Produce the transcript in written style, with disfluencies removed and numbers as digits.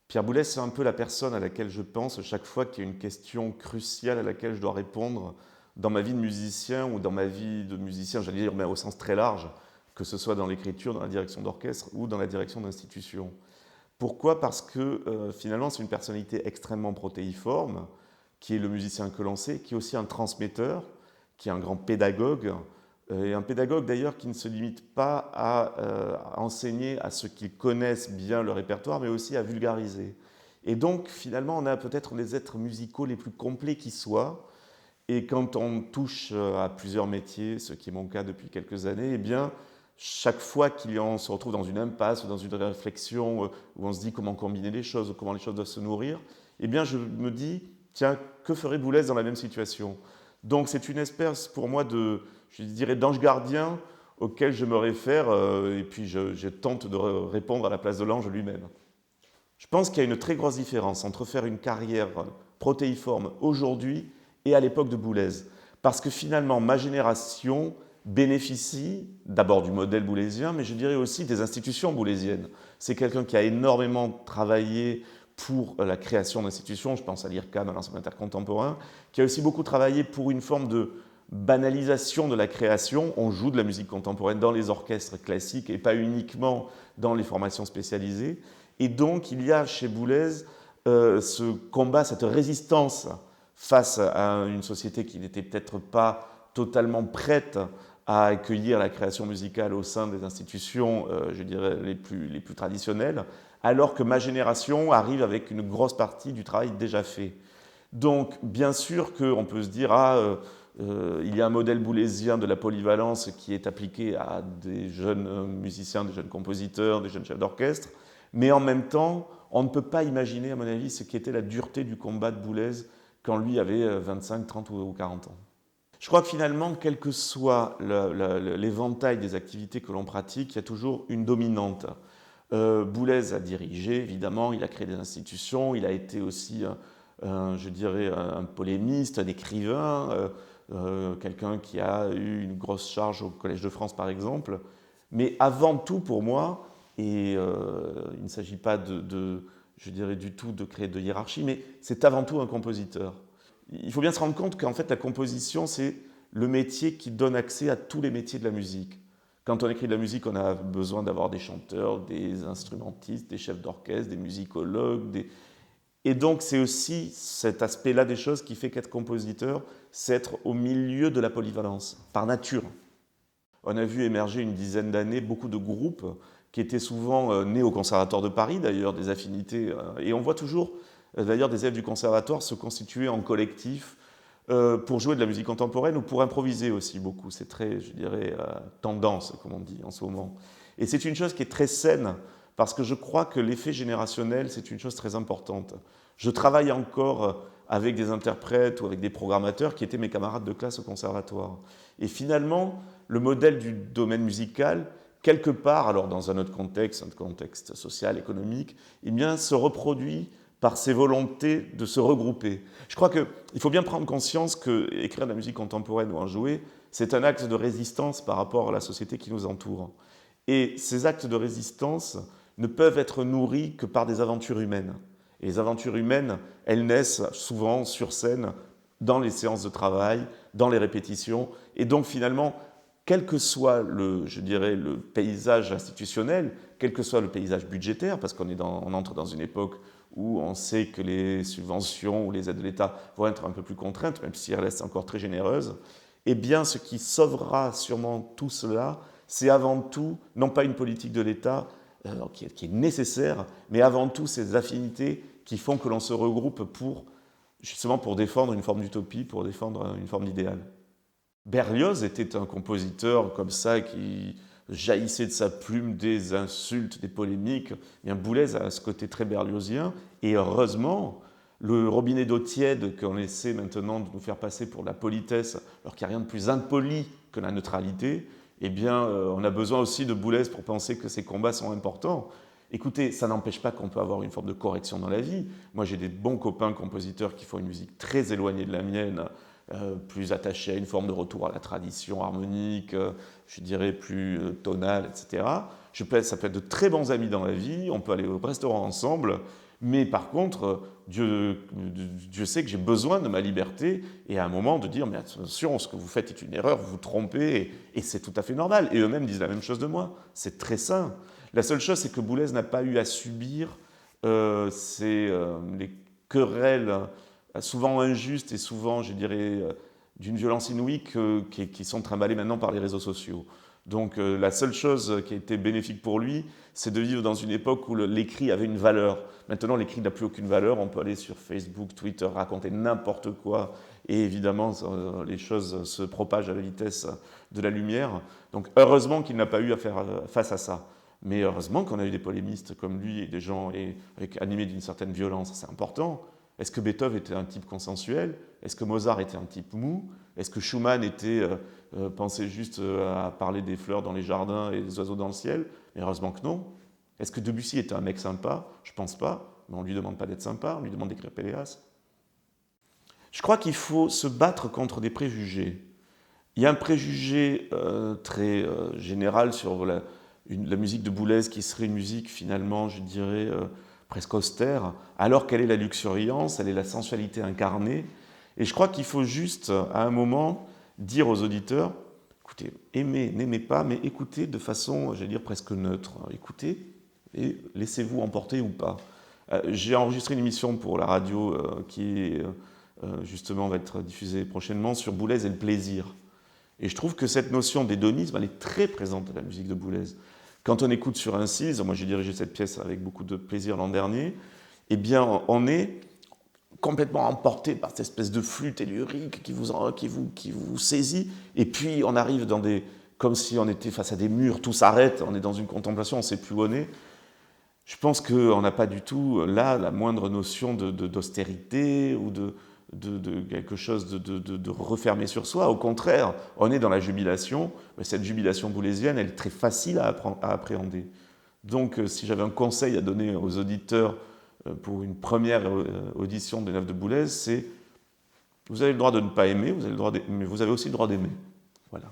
Pierre Boulez, c'est un peu la personne à laquelle je pense chaque fois qu'il y a une question cruciale à laquelle je dois répondre dans ma vie de musicien ou dans ma vie de musicien, j'allais dire, mais au sens très large, que ce soit dans l'écriture, dans la direction d'orchestre ou dans la direction d'institution. Pourquoi? Parce que finalement, c'est une personnalité extrêmement protéiforme, qui est le musicien que l'on sait, qui est aussi un transmetteur, qui est un grand pédagogue, et un pédagogue d'ailleurs qui ne se limite pas à enseigner à ceux qui connaissent bien le répertoire, mais aussi à vulgariser. Et donc finalement, on a peut-être les êtres musicaux les plus complets qui soient, et quand on touche à plusieurs métiers, ce qui est mon cas depuis quelques années, eh bien, chaque fois qu'on se retrouve dans une impasse ou dans une réflexion où on se dit comment combiner les choses, ou comment les choses doivent se nourrir, eh bien, je me dis, tiens, que ferait Boulez dans la même situation? Donc, c'est une espèce pour moi de, je dirais, d'ange gardien auquel je me réfère et puis je tente de répondre à la place de l'ange lui-même. Je pense qu'il y a une très grosse différence entre faire une carrière protéiforme aujourd'hui et à l'époque de Boulez. Parce que finalement, ma génération bénéficie d'abord du modèle boulésien, mais je dirais aussi des institutions boulésiennes. C'est quelqu'un qui a énormément travaillé pour la création d'institutions, je pense à l'IRCAM, à l'ensemble intercontemporain, qui a aussi beaucoup travaillé pour une forme de banalisation de la création. On joue de la musique contemporaine dans les orchestres classiques et pas uniquement dans les formations spécialisées. Et donc, il y a chez Boulez ce combat, cette résistance face à une société qui n'était peut-être pas totalement prête à accueillir la création musicale au sein des institutions, je dirais, les plus traditionnelles, alors que ma génération arrive avec une grosse partie du travail déjà fait. Donc, bien sûr qu'on peut se dire, il y a un modèle boulésien de la polyvalence qui est appliqué à des jeunes musiciens, des jeunes compositeurs, des jeunes chefs d'orchestre, mais en même temps, on ne peut pas imaginer, à mon avis, ce qu'était la dureté du combat de Boulez quand lui avait 25, 30 ou 40 ans. Je crois que finalement, quel que soit l'éventail des activités que l'on pratique, il y a toujours une dominante. Boulez a dirigé, évidemment, il a créé des institutions, il a été aussi, je dirais, un polémiste, un écrivain, quelqu'un qui a eu une grosse charge au Collège de France, par exemple. Mais avant tout, pour moi, et il ne s'agit pas je dirais du tout de créer de hiérarchie, mais c'est avant tout un compositeur. Il faut bien se rendre compte qu'en fait la composition c'est le métier qui donne accès à tous les métiers de la musique. Quand on écrit de la musique, on a besoin d'avoir des chanteurs, des instrumentistes, des chefs d'orchestre, des musicologues. Et donc c'est aussi cet aspect-là des choses qui fait qu'être compositeur, c'est être au milieu de la polyvalence, par nature. On a vu émerger une dizaine d'années beaucoup de groupes qui étaient souvent nés au Conservatoire de Paris, d'ailleurs, des affinités. Et on voit toujours, d'ailleurs, des élèves du Conservatoire se constituer en collectif pour jouer de la musique contemporaine ou pour improviser aussi beaucoup. C'est très, je dirais, tendance, comme on dit en ce moment. Et c'est une chose qui est très saine, parce que je crois que l'effet générationnel, c'est une chose très importante. Je travaille encore avec des interprètes ou avec des programmateurs qui étaient mes camarades de classe au conservatoire. Et finalement, le modèle du domaine musical, quelque part, alors dans un contexte social, économique, eh bien, se reproduit par ces volontés de se regrouper. Je crois qu'il faut bien prendre conscience qu'écrire de la musique contemporaine ou en jouer, c'est un acte de résistance par rapport à la société qui nous entoure. Et ces actes de résistance ne peuvent être nourris que par des aventures humaines. Et les aventures humaines, elles naissent souvent sur scène, dans les séances de travail, dans les répétitions. Et donc finalement, quel que soit je dirais, le paysage institutionnel, quel que soit le paysage budgétaire, parce on entre dans une époque où on sait que les subventions ou les aides de l'État vont être un peu plus contraintes, même si elles restent encore très généreuses, eh bien ce qui sauvera sûrement tout cela, c'est avant tout, non pas une politique de l'État qui est nécessaire, mais avant tout ces affinités qui font que l'on se regroupe justement pour défendre une forme d'utopie, pour défendre une forme d'idéal. Berlioz était un compositeur comme ça qui jaillissait de sa plume des insultes, des polémiques. Bien, Boulez a ce côté très berliozien, et heureusement, le robinet d'eau tiède qu'on essaie maintenant de nous faire passer pour la politesse, alors qu'il n'y a rien de plus impoli que la neutralité, eh bien, on a besoin aussi de Boulez pour penser que ces combats sont importants. Écoutez, ça n'empêche pas qu'on peut avoir une forme de correction dans la vie. Moi, j'ai des bons copains compositeurs qui font une musique très éloignée de la mienne, plus attachée à une forme de retour à la tradition harmonique, je dirais plus tonale, etc. Ça peut être de très bons amis dans la vie, on peut aller au restaurant ensemble, Mais par contre, Dieu sait que j'ai besoin de ma liberté et à un moment de dire, mais attention, ce que vous faites est une erreur, vous vous trompez, et c'est tout à fait normal. Et eux-mêmes disent la même chose de moi. C'est très sain. La seule chose, c'est que Boulez n'a pas eu à subir les querelles souvent injustes et souvent, je dirais, d'une violence inouïe qui sont trimballées maintenant par les réseaux sociaux. Donc la seule chose qui a été bénéfique pour lui, c'est de vivre dans une époque où l'écrit avait une valeur. Maintenant, l'écrit n'a plus aucune valeur. On peut aller sur Facebook, Twitter, raconter n'importe quoi. Et évidemment, les choses se propagent à la vitesse de la lumière. Donc heureusement qu'il n'a pas eu à faire face à ça. Mais heureusement qu'on a eu des polémistes comme lui et des gens animés d'une certaine violence. C'est important. Est-ce que Beethoven était un type consensuel? Est-ce que Mozart était un type mou? Est-ce que Schumann pensait juste à parler des fleurs dans les jardins et des oiseaux dans le ciel? Mais heureusement que non. Est-ce que Debussy était un mec sympa? Je pense pas. Mais on ne lui demande pas d'être sympa, on lui demande d'écrire Péléas. Je crois qu'il faut se battre contre des préjugés. Il y a un préjugé très général sur la musique de Boulez qui serait une musique finalement, je dirais, presque austère, alors qu'elle est la luxuriance, elle est la sensualité incarnée. Et je crois qu'il faut juste, à un moment, dire aux auditeurs, écoutez, aimez, n'aimez pas, mais écoutez de façon, j'allais dire, presque neutre. Écoutez et laissez-vous emporter ou pas. J'ai enregistré une émission pour la radio qui justement va être diffusée prochainement sur Boulez et le plaisir. Et je trouve que cette notion d'hédonisme, elle est très présente dans la musique de Boulez. Quand on écoute sur un CIS, moi j'ai dirigé cette pièce avec beaucoup de plaisir l'an dernier, eh bien on est complètement emporté par cette espèce de flûte tellurique qui vous saisit, et puis on arrive comme si on était face à des murs, tout s'arrête, on est dans une contemplation, on ne sait plus où on est. Je pense qu'on n'a pas du tout là la moindre notion d'austérité ou de quelque chose de refermé sur soi. Au contraire, on est dans la jubilation, mais cette jubilation boulésienne, elle est très facile à appréhender. Donc, si j'avais un conseil à donner aux auditeurs pour une première audition des œuvres de Boulez, c'est vous avez le droit de ne pas aimer, mais vous avez aussi le droit d'aimer. Voilà.